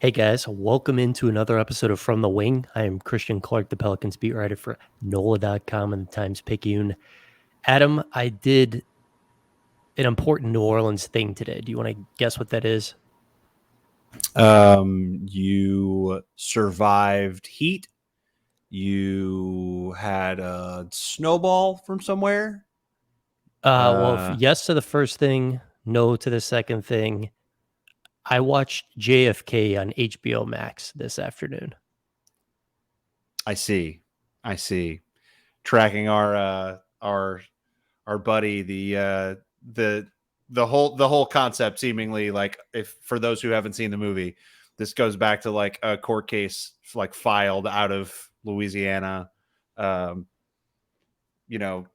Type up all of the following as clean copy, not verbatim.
Hey guys, welcome into another episode of From the Wing. I am Christian Clark, the Pelicans beat writer for NOLA.com and the Times-Picayune. Adam, I did an important New Orleans thing today. Do you want to guess what that is? You survived heat. You had a snowball from somewhere. Yes to the first thing, no to the second thing. I watched JFK on HBO Max this afternoon. I see. I see. Tracking our buddy, the whole concept seemingly like, if for those who haven't seen the movie, this goes back to like a court case like filed out of Louisiana. Um, you know,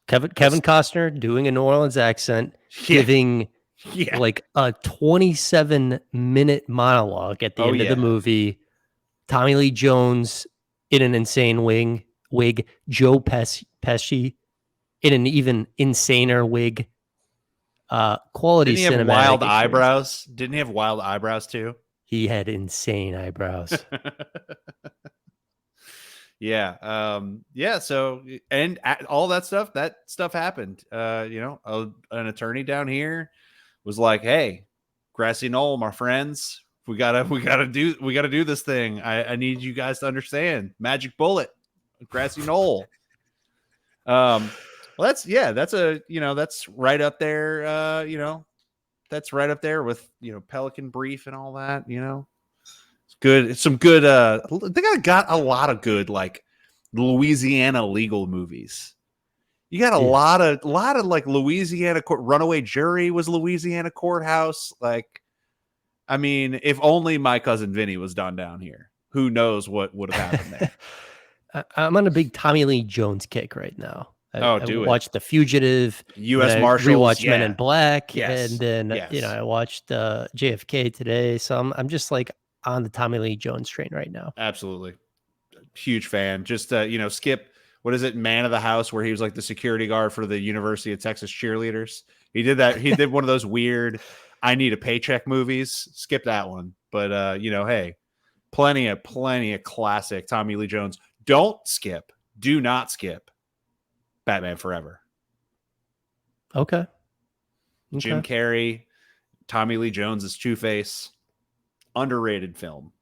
Kevin Costner doing a New Orleans accent, yeah, giving yeah. like a 27-minute monologue at the Oh end of the yeah. movie. Tommy Lee Jones in an insane wig, Joe Pesci in an even insaner wig. Quality Didn't he have cinematic wild experience. eyebrows? Didn't he have wild eyebrows too? He had insane eyebrows. Yeah. Yeah. So, and all that stuff happened. An attorney down here was like, "Hey, Grassy Knoll, my friends, we gotta do this thing. I need you guys to understand. Magic bullet, Grassy Knoll." Well, that's right up there. That's right up there with Pelican Brief and all that. It's good. It's some good. They got a lot of good like Louisiana legal movies. You got a Yeah. lot of like Louisiana court. Runaway Jury was Louisiana courthouse. Like, I mean, if only My Cousin Vinny was done down here. Who knows what would have happened there? I'm on a big Tommy Lee Jones kick right now. Oh, I do it. watched The Fugitive, then U.S. I Marshals. rewatched Men in Yeah. Black, and Yes. then Yes. I watched JFK today. So I'm just like on the Tommy Lee Jones train right now. Absolutely. Huge fan. Just Skip, what is it, Man of the House, where he was like the security guard for the University of Texas cheerleaders. He did that. He did one of those weird I need a paycheck movies. Skip that one. But hey, plenty of classic Tommy Lee Jones. Do not skip Batman Forever. Okay. Jim Carrey, Tommy Lee Jones as Two-Face. Underrated film.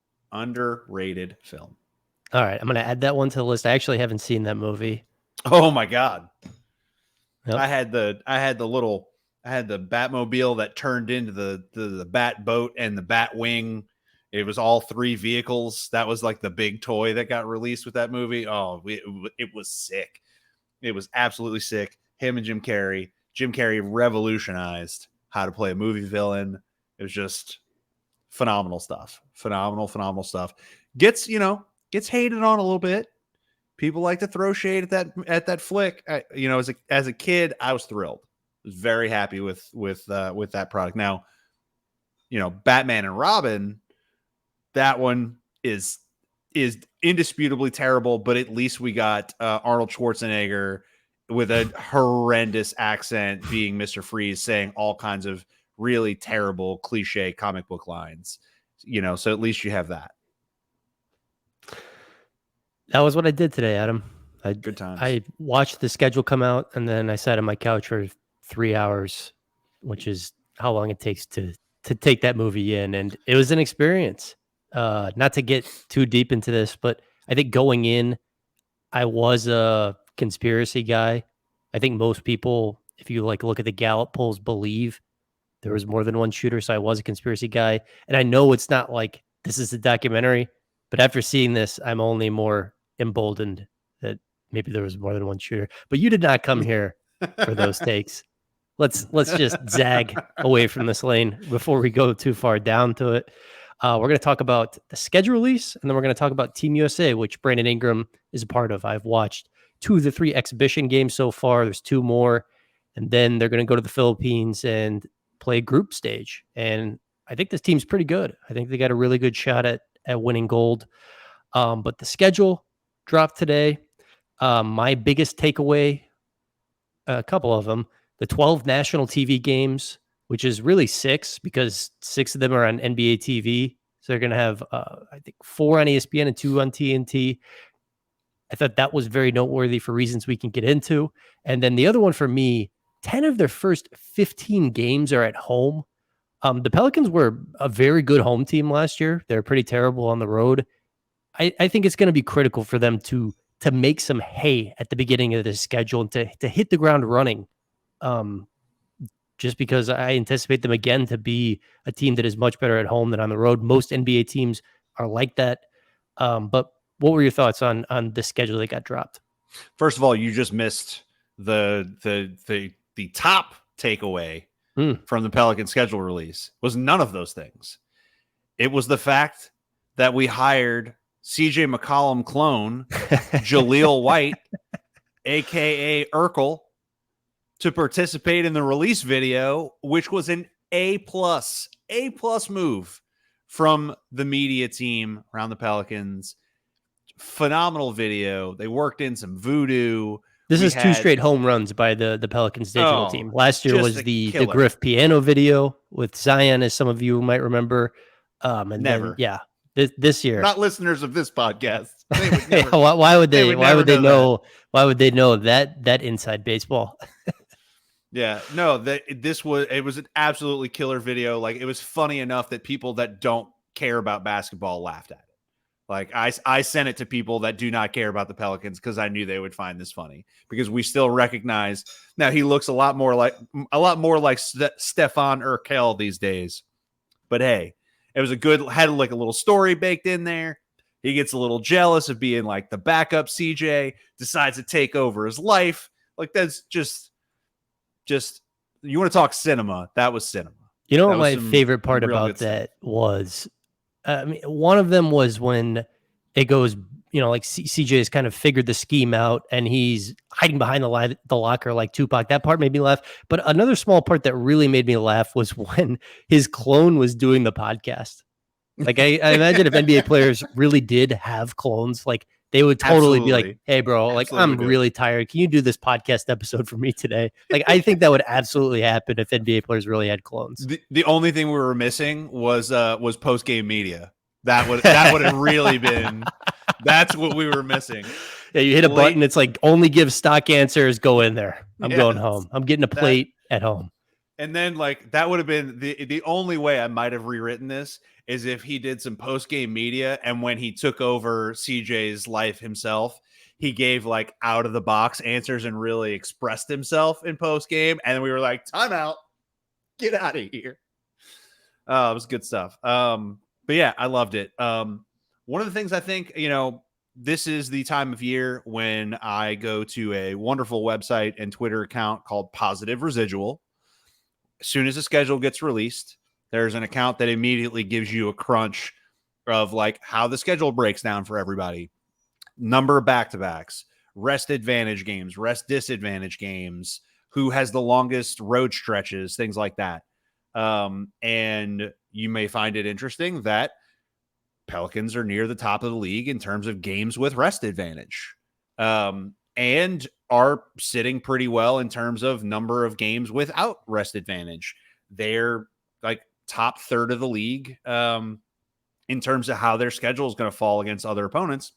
All right, I'm gonna add that one to the list. I actually haven't seen that movie. Oh my god. Yep. I had the Batmobile that turned into the Bat boat and the Bat wing. It was all three vehicles. That was like the big toy that got released with that movie. Oh, it was sick. It was absolutely sick. Him and Jim Carrey. Jim Carrey revolutionized how to play a movie villain. It was just phenomenal stuff. Phenomenal stuff. Gets hated on a little bit. People like to throw shade at that flick. As a kid, I was thrilled. I was very happy with that product. Now, Batman and Robin, that one is indisputably terrible, but at least we got Arnold Schwarzenegger with a horrendous accent being Mr. Freeze, saying all kinds of really terrible cliche comic book lines. So at least you have that. That was what I did today, Adam. Good times. I watched the schedule come out, and then I sat on my couch for 3 hours, which is how long it takes to take that movie in, and it was an experience. Not to get too deep into this, but I think going in, I was a conspiracy guy. I think most people, if you like look at the Gallup polls, believe there was more than one shooter. So I was a conspiracy guy, and I know it's not like this is a documentary, but after seeing this, I'm only more emboldened that maybe there was more than one shooter. But you did not come here for those takes. Let's just zag away from this lane before we go too far down to it. We're going to talk about the schedule release, and then we're going to talk about Team USA, which Brandon Ingram is a part of. I've watched 2 of the 3 exhibition games so far. There's 2 more, and then they're going to go to the Philippines and play group stage. And I think this team's pretty good. I think they got a really good shot at winning gold. But the schedule dropped today. My biggest takeaway, a couple of them, the 12 national TV games, which is really 6 because 6 of them are on NBA TV. So they're going to have, I think, 4 on ESPN and 2 on TNT. I thought that was very noteworthy for reasons we can get into. And then the other one for me, 10 of their first 15 games are at home. The Pelicans were a very good home team last year. They're pretty terrible on the road. I think it's going to be critical for them to make some hay at the beginning of this schedule and to hit the ground running. Just because I anticipate them again to be a team that is much better at home than on the road. Most NBA teams are like that. But what were your thoughts on the schedule that got dropped? First of all, you just missed the top takeaway from the Pelican schedule release was none of those things. It was the fact that we hired CJ McCollum clone Jaleel White, aka Urkel, to participate in the release video, which was an A plus move from the media team around the Pelicans. Phenomenal video. They worked in some voodoo. This is 2 straight home runs by the Pelicans digital team. Last year was the Griff piano video with Zion, as some of you might remember. And never. Then, this year, not listeners of this podcast. They would never, why would they know that inside baseball? Yeah, no, it was an absolutely killer video. Like, it was funny enough that people that don't care about basketball laughed at it. Like, I sent it to people that do not care about the Pelicans because I knew they would find this funny, because we still recognize now he looks a lot more like Stefan Urkel these days. But hey, it was had like a little story baked in there. He gets a little jealous of being like the backup CJ, decides to take over his life. Like, that's just you want to talk cinema? That was cinema. You know what my favorite part about that was? One of them was when it goes, like CJ has kind of figured the scheme out and he's hiding behind the locker like Tupac. That part made me laugh. But another small part that really made me laugh was when his clone was doing the podcast. Like, I imagine if NBA players really did have clones, like, they would totally be like, hey, bro, like, I'm really tired. Can you do this podcast episode for me today? Like, I think that would absolutely happen if NBA players really had clones. The only thing we were missing was post-game media. That would have really been, that's what we were missing. Yeah, you hit a button. It's like, only give stock answers. Go in there. I'm going home. I'm getting a plate at home. And then, like, that would have been the only way I might have rewritten this is if he did some post-game media, and when he took over CJ's life himself, he gave like out of the box answers and really expressed himself in post-game. And then we were like, timeout, get out of here. It was good stuff. But yeah, I loved it. One of the things I think, this is the time of year when I go to a wonderful website and Twitter account called Positive Residual. As soon as the schedule gets released, there's an account that immediately gives you a crunch of like how the schedule breaks down for everybody. Number of back-to-backs, rest advantage games, rest disadvantage games, who has the longest road stretches, things like that. And you may find it interesting that Pelicans are near the top of the league in terms of games with rest advantage. And are sitting pretty well in terms of number of games without rest advantage. They're like top third of the league in terms of how their schedule is going to fall against other opponents.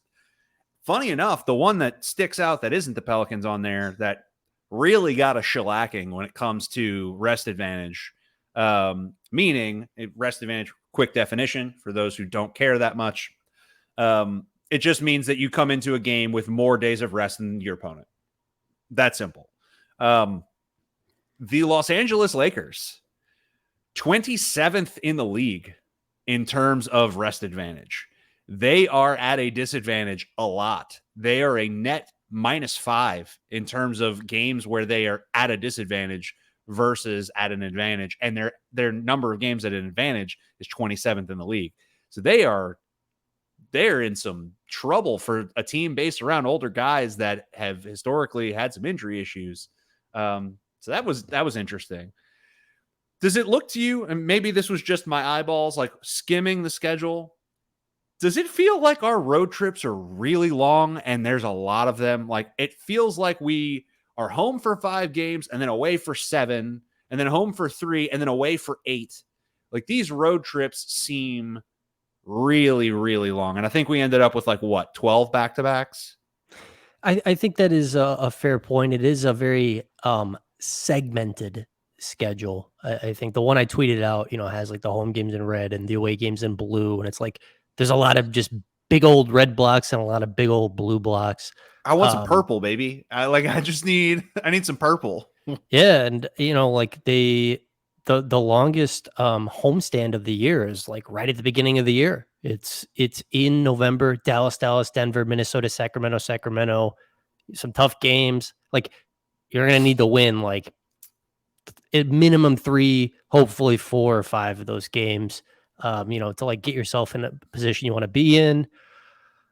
Funny enough, the one that sticks out that isn't the Pelicans on there that really got a shellacking when it comes to rest advantage, meaning rest advantage, quick definition for those who don't care that much. It just means that you come into a game with more days of rest than your opponent. That simple. The Los Angeles Lakers, 27th in the league in terms of rest advantage. They are at a disadvantage a lot. They are a net -5 in terms of games where they are at a disadvantage versus at an advantage. And their number of games at an advantage is 27th in the league. So they're in some trouble for a team based around older guys that have historically had some injury issues. So that was interesting. Does it look to you, and maybe this was just my eyeballs, like skimming the schedule, does it feel like our road trips are really long and there's a lot of them? Like, it feels like we are home for 5 games and then away for 7 and then home for 3 and then away for 8. Like, these road trips seem really, really long. And I think we ended up with like what, 12 back-to-backs? I think that is a fair point. It is a very segmented schedule. I think the one I tweeted out, has like the home games in red and the away games in blue, and it's like there's a lot of just big old red blocks and a lot of big old blue blocks. I want some Um, purple, baby. I need some purple. yeah, and like the longest homestand of the year is like right at the beginning of the year. It's in November. Dallas, Denver, Minnesota, Sacramento, Sacramento. Some tough games. Like you're gonna need to win like at minimum 3, hopefully 4 or 5 of those games. To like get yourself in a position you want to be in.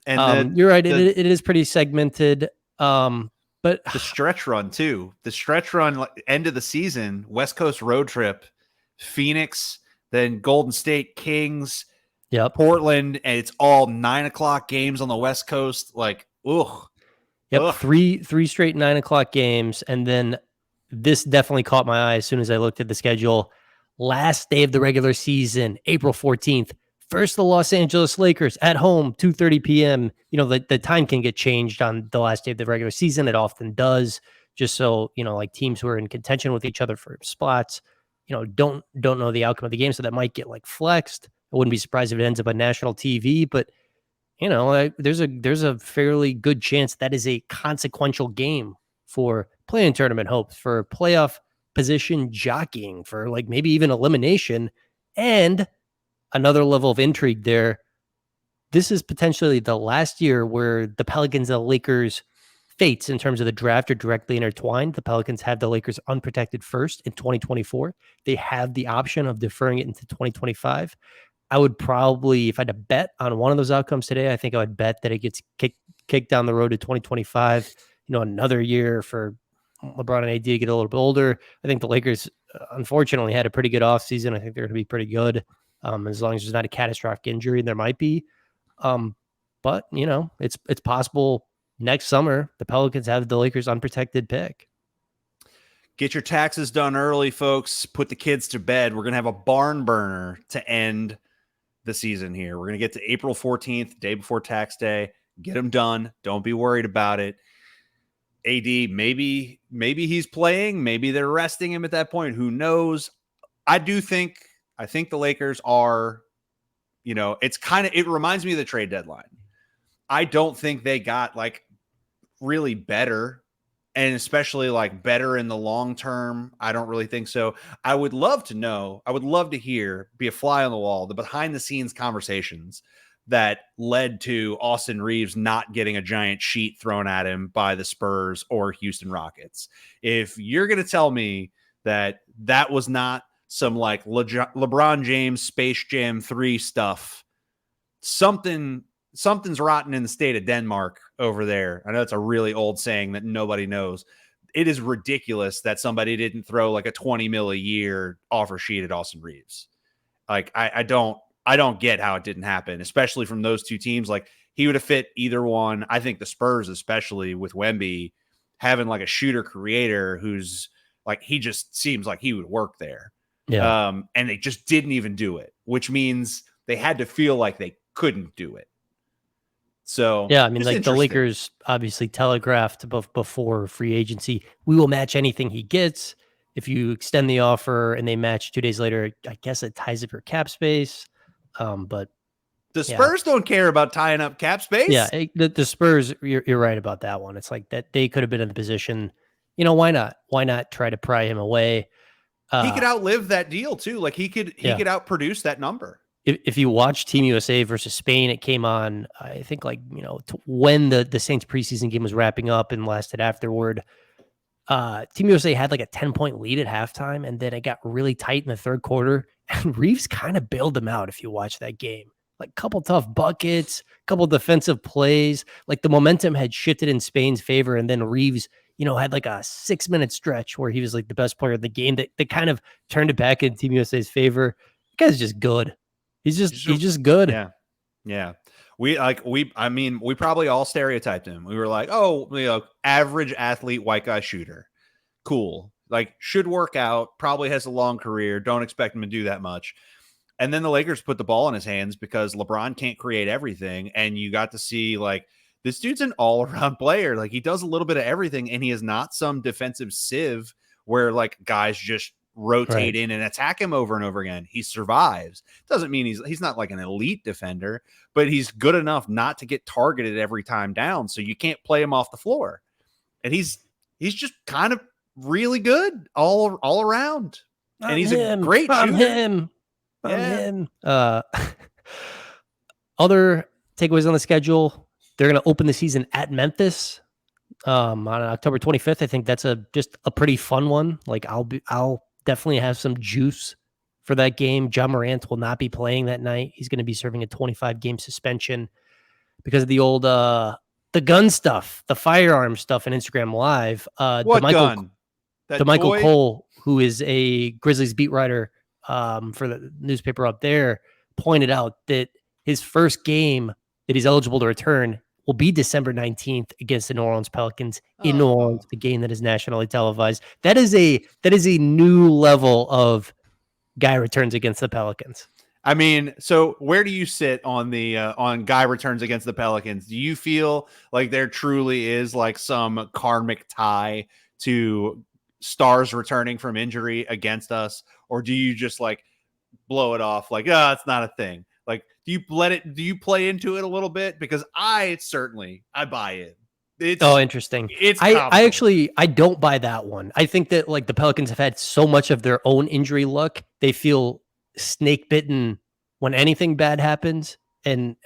And You're right. It is pretty segmented. But the stretch run too. The stretch run, like, end of the season, West Coast road trip, Phoenix, then Golden State Kings, yep. Portland, and it's all 9 o'clock games on the West Coast. Like, ugh. Yep, Ugh. three straight 9 o'clock games, and then this definitely caught my eye as soon as I looked at the schedule. Last day of the regular season, April 14th. First, the Los Angeles Lakers at home, 2:30 p.m. The time can get changed on the last day of the regular season. It often does, just so like teams who are in contention with each other for spots, don't know the outcome of the game, so that might get like flexed. I wouldn't be surprised if it ends up on national TV, but there's a fairly good chance that is a consequential game for play-in tournament hopes, for playoff position jockeying, for like maybe even elimination, and another level of intrigue there. This is potentially the last year where the Pelicans and the Lakers fates in terms of the draft are directly intertwined. The Pelicans have the Lakers unprotected first in 2024. They have the option of deferring it into 2025. I would probably, if I had to bet on one of those outcomes today, I think I would bet that it gets kicked down the road to 2025. Another year for LeBron and AD to get a little bit older. I think the Lakers, unfortunately, had a pretty good offseason. I think they're going to be pretty good, as long as there's not a catastrophic injury, and there might be. But it's possible next summer the Pelicans have the Lakers unprotected pick. Get your taxes done early, folks. Put the kids to bed. We're going to have a barn burner to end the season here. We're going to get to April 14th, day before tax day. Get them done. Don't be worried about it. AD, maybe he's playing. Maybe they're resting him at that point. Who knows? I think the Lakers are, it reminds me of the trade deadline. I don't think they got like really better, and especially like better in the long term. I don't really think so. I would love to know. I would love to hear, be a fly on the wall, the behind the scenes conversations that led to Austin Reaves not getting a giant sheet thrown at him by the Spurs or Houston Rockets. If you're going to tell me that was not some like LeBron James Space Jam 3 stuff, something's rotten in the state of Denmark over there. I know it's a really old saying that nobody knows. It is ridiculous that somebody didn't throw like a $20 million a year offer sheet at Austin Reaves. Like, I don't get how it didn't happen, especially from those two teams. Like, he would have fit either one. I think the Spurs, especially with Wemby, having like a shooter creator who's like, he just seems like he would work there. Yeah. And they just didn't even do it, which means they had to feel like they couldn't do it. So yeah, I mean, like the Lakers obviously telegraphed before free agency, we will match anything he gets. If you extend the offer and they match 2 days later, I guess it ties up your cap space. But the Spurs don't care about tying up cap space. Yeah, the Spurs, you're right about that one. It's like that they could have been in the position. Why not? Why not try to pry him away? He could outlive that deal too. Like he could outproduce that number. If you watch Team USA versus Spain, it came on, I think, like, when the Saints preseason game was wrapping up and lasted afterward. Team USA had like a 10-point lead at halftime, and then it got really tight in the third quarter. And Reaves kind of bailed them out if you watch that game. Like a couple tough buckets, a couple defensive plays. Like the momentum had shifted in Spain's favor, and then Reaves, had like a 6-minute stretch where he was like the best player in the game that kind of turned it back in Team USA's favor. The guy's just good. He's just good. Yeah. Yeah. We probably all stereotyped him. We were like, oh, average athlete, white guy shooter. Cool. Like, should work out, probably has a long career. Don't expect him to do that much. And then the Lakers put the ball in his hands because LeBron can't create everything. And you got to see like this dude's an all around player. Like he does a little bit of everything, and he is not some defensive sieve where like guys just rotate in and attack him over and over again. He survives. Doesn't mean he's not like an elite defender, but he's good enough not to get targeted every time down. So you can't play him off the floor. And he's just kind of really good all around. And he's a great shooter. I'm him. Other takeaways on the schedule. They're going to open the season at Memphis on October 25th. I think that's just a pretty fun one. Like I'll definitely have some juice for that game. John Morant will not be playing that night. He's going to be serving a 25-game suspension because of the old the gun stuff, the firearm stuff on Instagram Live. What gun? DeMichael Cole, who is a Grizzlies beat writer for the newspaper up there, pointed out that his first game that he's eligible to return will be December 19th against the New Orleans Pelicans in New Orleans, the game that is nationally televised. That is a new level of guy returns against the Pelicans. I mean, so where do you sit on the on guy returns against the Pelicans? Do you feel like there truly is like some karmic tie to stars returning from injury against us, or do you just like blow it off like, oh, it's not a thing? Like, do you play into it a little bit? Because I buy it. Interesting. I don't buy that one. I think that like the Pelicans have had so much of their own injury luck. They feel snake bitten when anything bad happens. And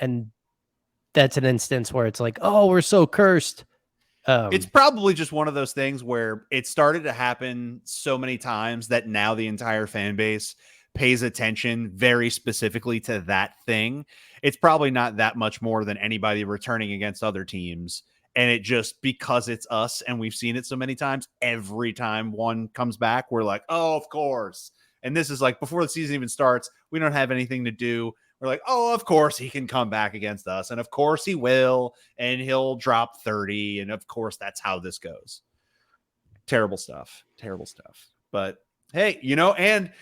that's an instance where it's like, oh, we're so cursed. It's probably just one of those things where it started to happen so many times that now the entire fan base pays attention very specifically to that thing. It's probably not that much more than anybody returning against other teams. And it just, because it's us and we've seen it so many times, every time one comes back, we're like, oh, of course. And this is like before the season even starts, we don't have anything to do. We're like, oh, of course he can come back against us. And of course he will. And he'll drop 30. And of course, that's how this goes. Terrible stuff. But hey, and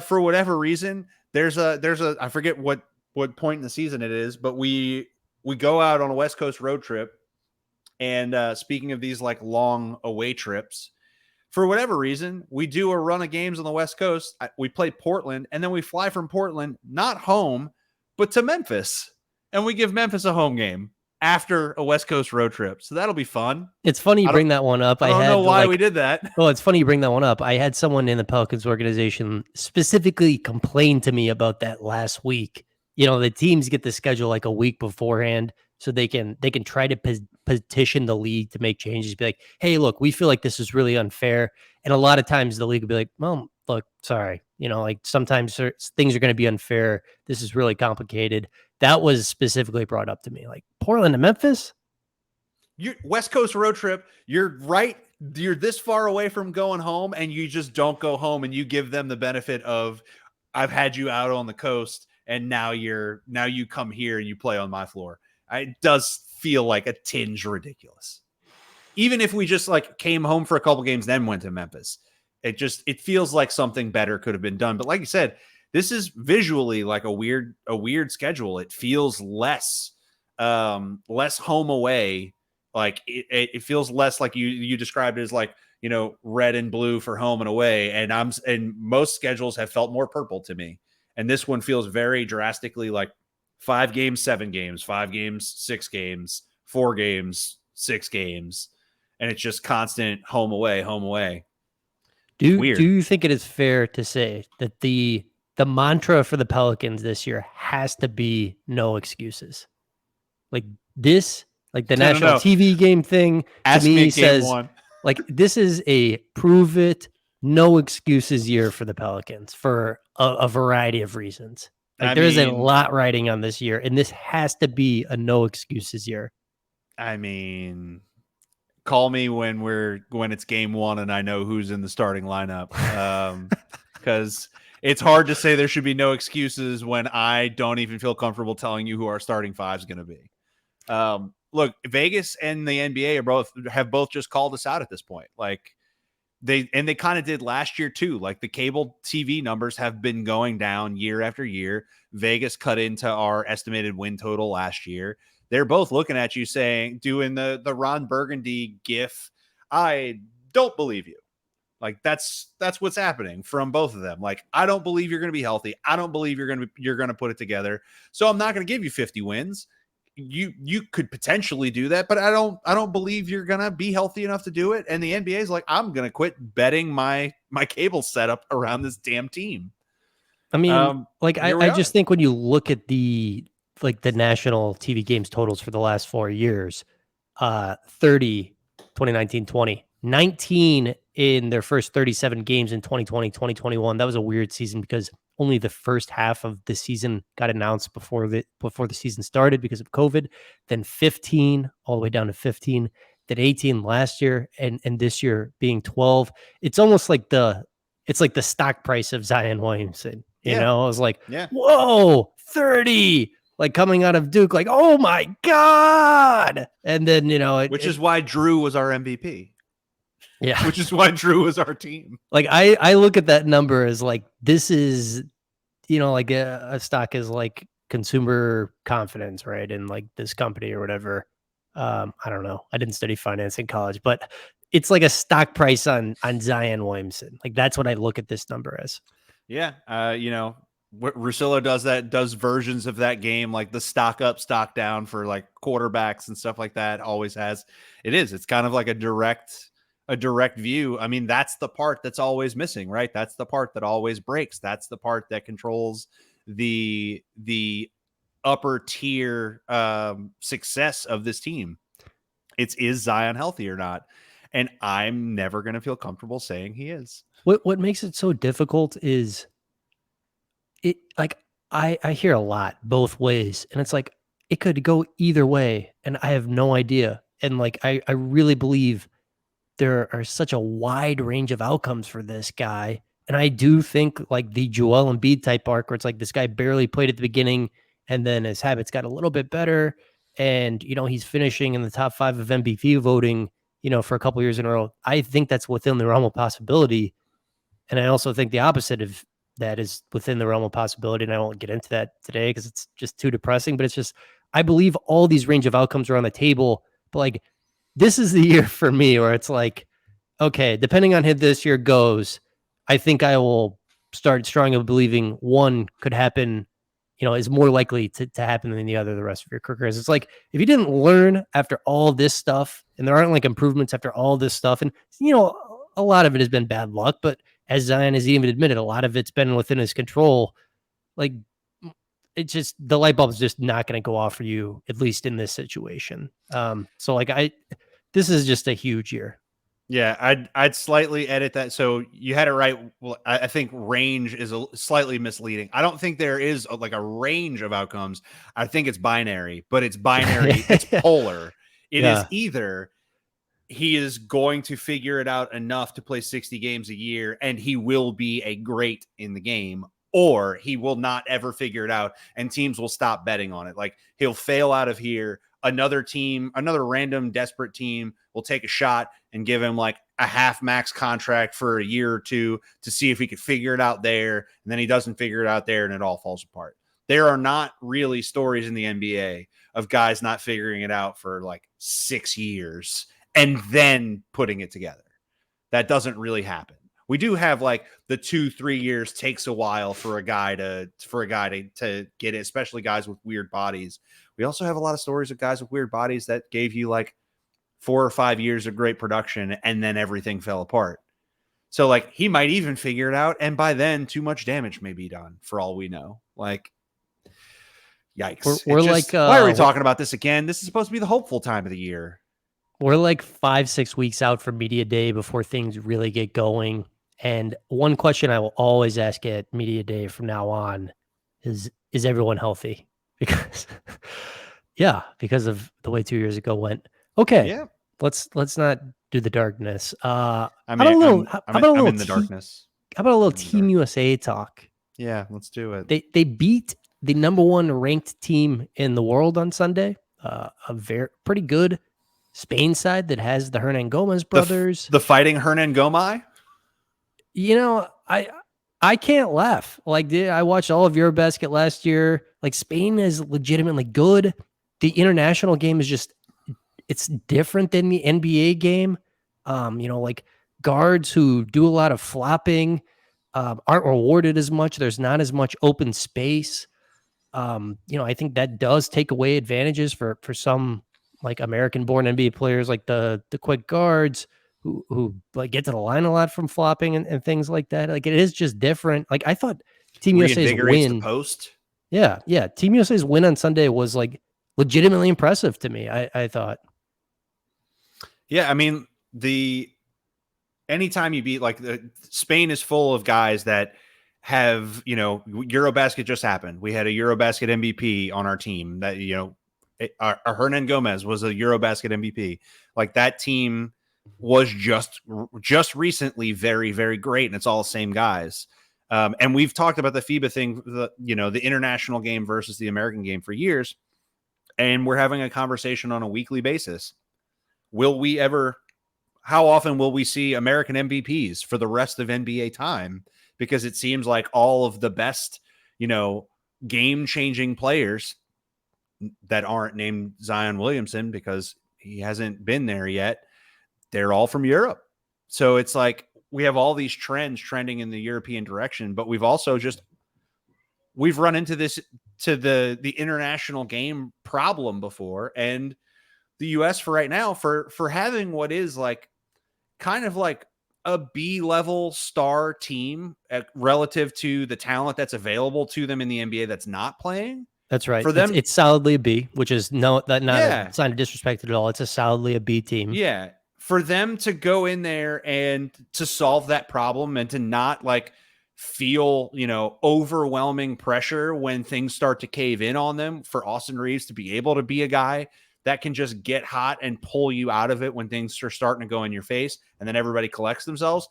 for whatever reason, there's a I forget what point in the season it is, but we go out on a West Coast road trip. And speaking of these like long away trips, for whatever reason, we do a run of games on the West Coast. We play Portland, and then we fly from Portland, not home, but to Memphis. And we give Memphis a home game after a West Coast road trip. So that'll be fun. It's funny you bring that one up. I don't know why we did that. Well, it's funny you bring that one up. I had someone in the Pelicans organization specifically complain to me about that last week. The teams get the schedule like a week beforehand, so they can try to petition the league to make changes. Be like, hey, look, we feel like this is really unfair. And a lot of times the league will be like, well, look, sorry, like sometimes things are going to be unfair. This is really complicated. That was specifically brought up to me, like Portland to Memphis. Your West Coast road trip. You're right. You're this far away from going home, and you just don't go home, and you give them the benefit of, I've had you out on the coast, and now you come here and you play on my floor. It does feel like a tinge ridiculous. Even if we just like came home for a couple games, then went to Memphis, it feels like something better could have been done. But like you said, this is visually like a weird schedule. It feels less home away. Like it feels less like you described it as like, red and blue for home and away. And most schedules have felt more purple to me. And this one feels very drastically like 5 games, 7 games, 5 games, 6 games, 4 games, 6 games. And it's just constant home away, home away. Do you think it is fair to say that the mantra for the Pelicans this year has to be no excuses? Like this, like the national TV game thing to me says, like this is a prove it, no excuses year for the Pelicans for a variety of reasons. Like there's a lot riding on this year, and this has to be a no excuses year. I mean, call me when it's game 1 and I know who's in the starting lineup. Because it's hard to say there should be no excuses when I don't even feel comfortable telling you who our starting 5 is going to be. Look, Vegas and the NBA have both just called us out at this point. Like they kind of did last year too. Like the cable TV numbers have been going down year after year. Vegas cut into our estimated win total last year. They're both looking at you saying, doing the Ron Burgundy gif, I don't believe you. Like that's what's happening from both of them. Like, I don't believe you're going to be healthy. I don't believe you're going to put it together. So I'm not going to give you 50 wins. You could potentially do that, but I don't believe you're going to be healthy enough to do it. And the NBA is like, I'm going to quit betting my cable setup around this damn team. I mean, I just think when you look at the national TV games totals for the last 4 years, 30, 2019, 20, 19 in their first 37 games in 2020, 2021. That was a weird season because only the first half of the season got announced before the season started because of COVID. Then 15 all the way down to 15, then 18 last year, and this year being 12. It's almost like the stock price of Zion Williamson. You know, I was like, whoa, 30, like coming out of Duke, like, oh my God. And then, you know, which is why Drew was our MVP. Yeah. Which is why Drew was our team. Like, I look at that number as like, this is, you know, like a stock is like consumer confidence, right? And like this company or whatever. I don't know. I didn't study finance in college, but it's like a stock price on Zion Williamson. Like, that's what I look at this number as. Yeah. You know, Russillo does versions of that game, like the stock up, stock down for like quarterbacks and stuff like that. Always has. It's kind of like a direct view. I mean, that's the part that's always missing, right? That's the part that always breaks. That's the part that controls the upper tier success of this team. Is Zion healthy or not? And I'm never going to feel comfortable saying he is. What makes it so difficult is it, like, I hear a lot both ways, and it's like it could go either way, and I have no idea. And like I really believe there are such a wide range of outcomes for this guy. And I do think like the Joel Embiid type arc where it's like this guy barely played at the beginning and then his habits got a little bit better. And, you know, he's finishing in the top 5 of MVP voting, you know, for a couple years in a row. I think that's within the realm of possibility. And I also think the opposite of that is within the realm of possibility. And I won't get into that today because it's just too depressing, but it's just, I believe all these range of outcomes are on the table, but like, this is the year for me where it's like, okay, depending on how this year goes, I think I will start strongly believing one could happen, you know, is more likely to happen than the other the rest of your career. It's like, if you didn't learn after all this stuff and there aren't like improvements after all this stuff, and, you know, a lot of it has been bad luck, but as Zion has even admitted, a lot of it's been within his control. Like, it's just, the light bulb is just not going to go off for you, at least in this situation. So like this is just a huge year. Yeah, I'd slightly edit that. So you had it right. Well, I think range is slightly misleading. I don't think there is like a range of outcomes. I think it's binary, but it's binary. It's polar. It is either he is going to figure it out enough to play 60 games a year and he will be a great in the game, or he will not ever figure it out and teams will stop betting on it. Like, he'll fail out of here. Another team, another random desperate team will take a shot and give him like a half max contract for a year or two to see if he could figure it out there. And then he doesn't figure it out there and it all falls apart. There are not really stories in the NBA of guys not figuring it out for like 6 years and then putting it together. That doesn't really happen. We do have like the 2-3 years takes a while for a guy to get it, especially guys with weird bodies. We also have a lot of stories of guys with weird bodies that gave you like 4 or 5 years of great production and then everything fell apart. So like, he might even figure it out, and by then too much damage may be done for all we know. Like, yikes. We're like, why are we talking about this again? This is supposed to be the hopeful time of the year. We're like 5-6 weeks out from media day before things really get going. And one question I will always ask at media day from now on is everyone healthy? Because because of the way 2 years ago went. Okay. Yeah. Let's not do the darkness. I'm in the darkness. How about a little Team USA talk? Yeah, let's do it. They beat the number 1 ranked team in the world on Sunday. A very pretty good Spain side that has the Hernan Gomez brothers. The fighting Hernan Gomez? You know, I can't laugh. Like, I watched all of Eurobasket last year. Like, Spain is legitimately good. The international game is just, it's different than the NBA game. Like guards who do a lot of flopping aren't rewarded as much. There's not as much open space. I think that does take away advantages for some like American-born NBA players, like the quick guards who like get to the line a lot from flopping and things like that. Like it is just different. Like I thought Team USA's Reinvigorates the win, post. yeah, Team USA's win on Sunday was like legitimately impressive to me. I thought. Yeah, I mean, anytime you beat Spain is full of guys that have, Eurobasket just happened. We had a Eurobasket MVP on our team that, our Hernan Gomez was a Eurobasket MVP. Like that team was just recently very, very great. And it's all the same guys. And we've talked about the FIBA thing, the international game versus the American game for years. And we're having a conversation on a weekly basis. How often will we see American MVPs for the rest of NBA time? Because it seems like all of the best, game-changing players that aren't named Zion Williamson because he hasn't been there yet, they're all from Europe. So it's like we have all these trends trending in the European direction, but we've run into this to the international game problem before, and the US for right now for having what is like kind of like a B-level star team relative to the talent that's available to them in the NBA that's not playing. That's right. For them, it's solidly a B, which is not a sign of disrespect at all. It's a solidly a B team. Yeah. For them to go in there and to solve that problem and to not like feel, overwhelming pressure when things start to cave in on them, for Austin Reaves to be able to be a guy that can just get hot and pull you out of it when things are starting to go in your face, and then everybody collects themselves.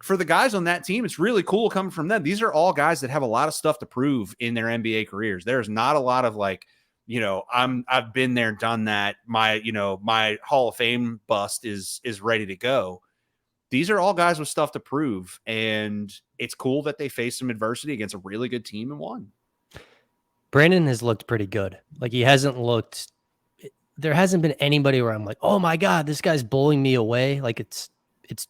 For the guys on that team, it's really cool coming from them. These are all guys that have a lot of stuff to prove in their NBA careers. There's not a lot of like, I've been there, done that. My Hall of Fame bust is ready to go. These are all guys with stuff to prove, and it's cool that they faced some adversity against a really good team and won. Brandon has looked pretty good. Like there hasn't been anybody where I'm like, oh my God, this guy's bullying me away. Like it's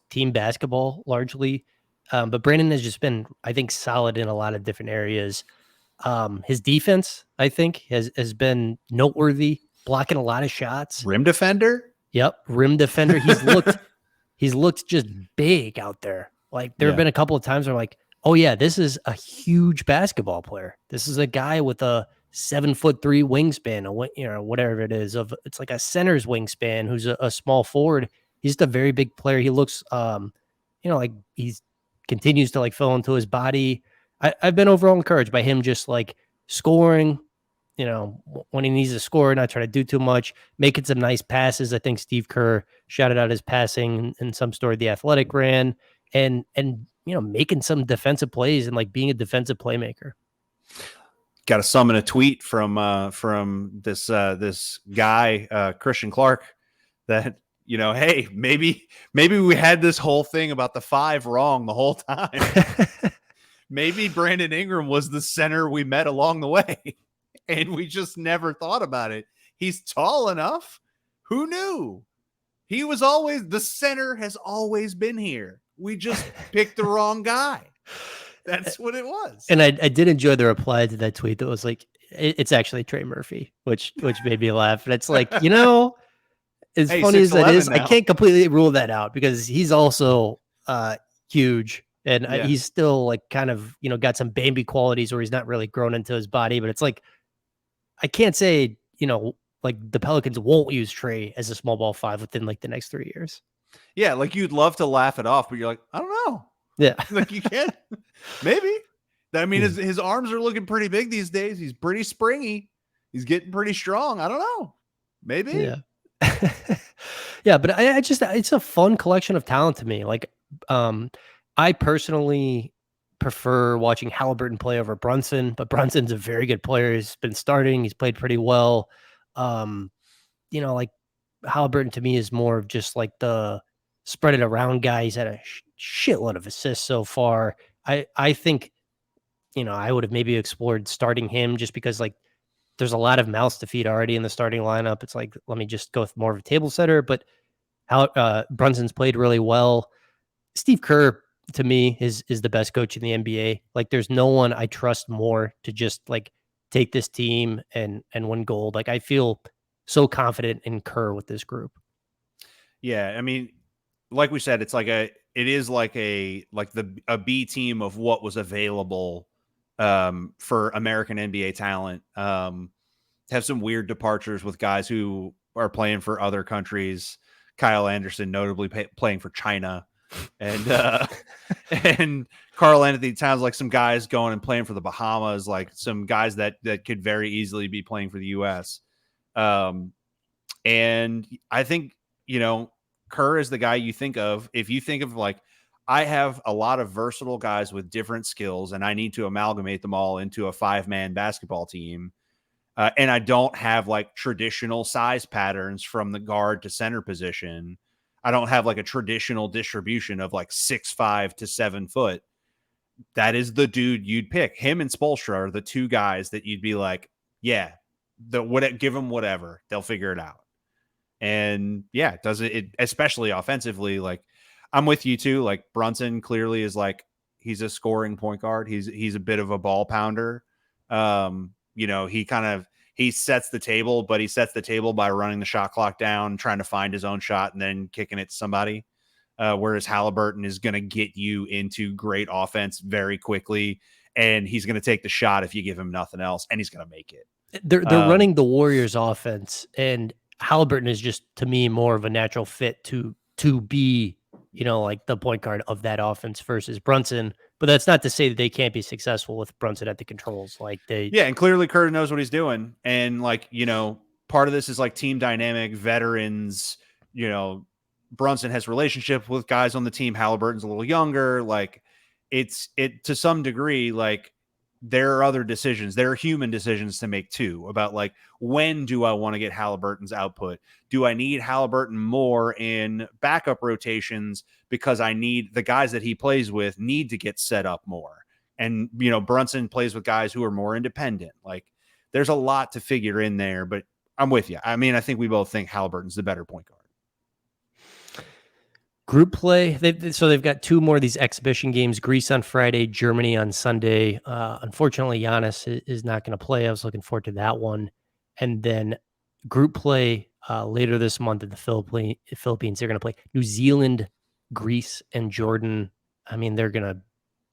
team basketball largely. But Brandon has just been, I think, solid in a lot of different areas. His defense, I think, has been noteworthy, blocking a lot of shots. Rim defender? Yep. Rim defender. He's looked just big out there. Like there have been a couple of times where I'm like, oh yeah, this is a huge basketball player. This is a guy with a 7'3" wingspan, or whatever it is. It's like a center's wingspan who's a small forward. He's just a very big player. He looks, like he continues to like fill into his body. I've been overall encouraged by him just like scoring, when he needs to score, not trying to do too much, making some nice passes. I think Steve Kerr shouted out his passing in some story The Athletic ran, and making some defensive plays and like being a defensive playmaker. Got to summon a tweet from this guy Christian Clark that hey, maybe we had this whole thing about the 5 wrong the whole time. Maybe Brandon Ingram was the center we met along the way, and we just never thought about it. He's tall enough. Who knew? He was always the center. Has always been here. We just picked the wrong guy. That's what it was. And I did enjoy the reply to that tweet that was like, it's actually Trey Murphy, which made me laugh. And it's like, as funny as that is, now. I can't completely rule that out because he's also huge. And he's still like kind of, got some Bambi qualities where he's not really grown into his body. But it's like, I can't say, like the Pelicans won't use Trey as a small ball 5 within like the next 3 years. Yeah, like you'd love to laugh it off, but you're like, I don't know. Yeah. Like you can't. Maybe. I mean, his arms are looking pretty big these days. He's pretty springy. He's getting pretty strong. I don't know. Maybe. Yeah. Yeah, but I just, it's a fun collection of talent to me. Like, I personally prefer watching Halliburton play over Brunson, but Brunson's a very good player. He's been starting. He's played pretty well. Like Halliburton to me is more of just like the spread it around guy. He's had a shitload of assists so far. I think, I would have maybe explored starting him just because like there's a lot of mouths to feed already in the starting lineup. It's like, let me just go with more of a table setter. But how Brunson's played really well. Steve Kerr to me is the best coach in the NBA. Like there's no one I trust more to just like take this team and win gold. Like I feel so confident in Kerr with this group. Yeah, I mean, like we said, it's like it is like a B team of what was available for American NBA talent. Have some weird departures with guys who are playing for other countries. Kyle Anderson, notably playing for China, and and Carl Anthony Towns, like some guys going and playing for the Bahamas, like some guys that could very easily be playing for the U.S. And I think, Kerr is the guy you think of. If you think of like, I have a lot of versatile guys with different skills and I need to amalgamate them all into a 5-man basketball team. And I don't have like traditional size patterns from the guard to center position. I don't have like a traditional distribution of like 6'5" to 7 foot. That is the dude you'd pick. Him and Spoelstra are the two guys that you'd be like, yeah, give them whatever. They'll figure it out. And yeah, does it especially offensively? Like I'm with you too. Like Brunson clearly is like, he's a scoring point guard. He's a bit of a ball pounder. He sets the table, but he sets the table by running the shot clock down, trying to find his own shot and then kicking it to somebody. Whereas Halliburton is going to get you into great offense very quickly. And he's going to take the shot if you give him nothing else, and he's going to make it. They're running the Warriors offense, and Halliburton is just, to me, more of a natural fit to be, like the point guard of that offense versus Brunson. But that's not to say that they can't be successful with Brunson at the controls. And clearly Kerr knows what he's doing. And part of this is like team dynamic, veterans, Brunson has relationship with guys on the team. Halliburton's a little younger. Like it to some degree, like there are other decisions. There are human decisions to make too about like, when do I want to get Halliburton's output? Do I need Halliburton more in backup rotations because I need the guys that he plays with need to get set up more? And, Brunson plays with guys who are more independent. Like there's a lot to figure in there, but I'm with you. I mean, I think we both think Halliburton's the better point guard. Group play. They've got two more of these exhibition games, Greece on Friday, Germany on Sunday. Unfortunately, Giannis is not going to play. I was looking forward to that one. And then group play later this month in the Philippines. They're going to play New Zealand, Greece, and Jordan. I mean, they're going to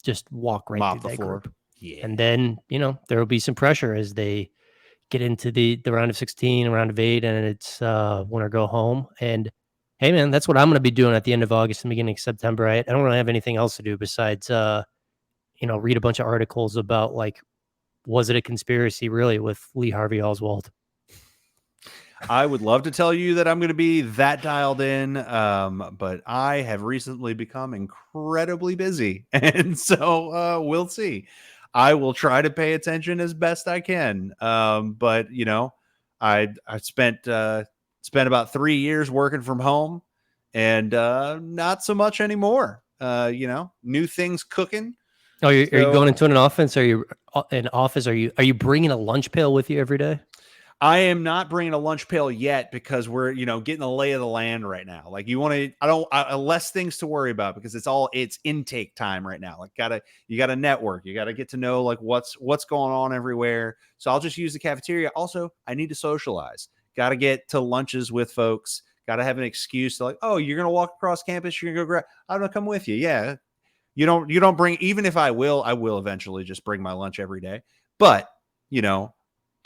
just walk right through that group. Yeah. And then, there will be some pressure as they get into the round of 16, round of 8, and it's win or go home. And hey, man, that's what I'm going to be doing at the end of August and beginning of September. I don't really have anything else to do besides, read a bunch of articles about, like, was it a conspiracy, really, with Lee Harvey Oswald? I would love to tell you that I'm going to be that dialed in, but I have recently become incredibly busy, and so we'll see. I will try to pay attention as best I can, but, I spent about 3 years working from home, and not so much anymore. New things cooking. Oh, are you going into an offense? Are you in office? Are you bringing a lunch pail with you every day? I am not bringing a lunch pail yet because we're, getting the lay of the land right now. Like less things to worry about because it's intake time right now. Like you gotta network. You gotta get to know like what's going on everywhere. So I'll just use the cafeteria. Also, I need to socialize. Got to get to lunches with folks. Got to have an excuse to like, oh, you're going to walk across campus. You're going to go grab. I'm going to come with you. Yeah. You don't bring, even if I will eventually just bring my lunch every day, but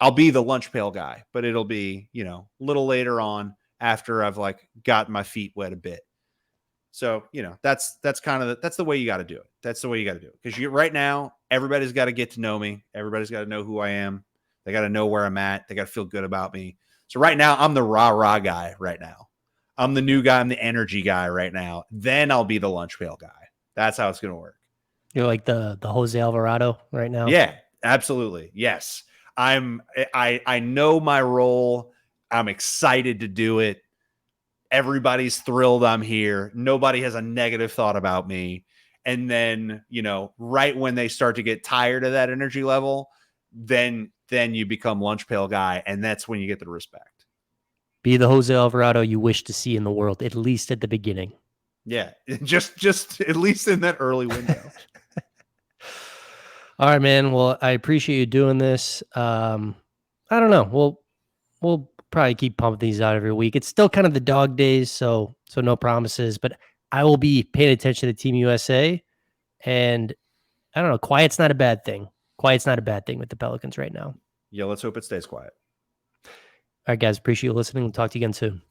I'll be the lunch pail guy, but it'll be, a little later on after I've like gotten my feet wet a bit. So, that's the way you got to do it. That's the way you got to do it. Because right now, everybody's got to get to know me. Everybody's got to know who I am. They got to know where I'm at. They got to feel good about me. So right now, I'm the rah-rah guy right now. I'm the new guy. I'm the energy guy right now. Then I'll be the lunch pail guy. That's how it's going to work. You're like the Jose Alvarado right now? Yeah, absolutely. Yes. I know my role. I'm excited to do it. Everybody's thrilled I'm here. Nobody has a negative thought about me. And then, right when they start to get tired of that energy level, then you become lunch pail guy. And that's when you get the respect. Be the Jose Alvarado you wish to see in the world, at least at the beginning. Yeah. Just at least in that early window. All right, man. Well, I appreciate you doing this. I don't know. We'll probably keep pumping these out every week. It's still kind of the dog days, so no promises, but I will be paying attention to Team USA. And I don't know, quiet's not a bad thing. Quiet's not a bad thing with the Pelicans right now. Yeah, let's hope it stays quiet. All right, guys, appreciate you listening. We'll talk to you again soon.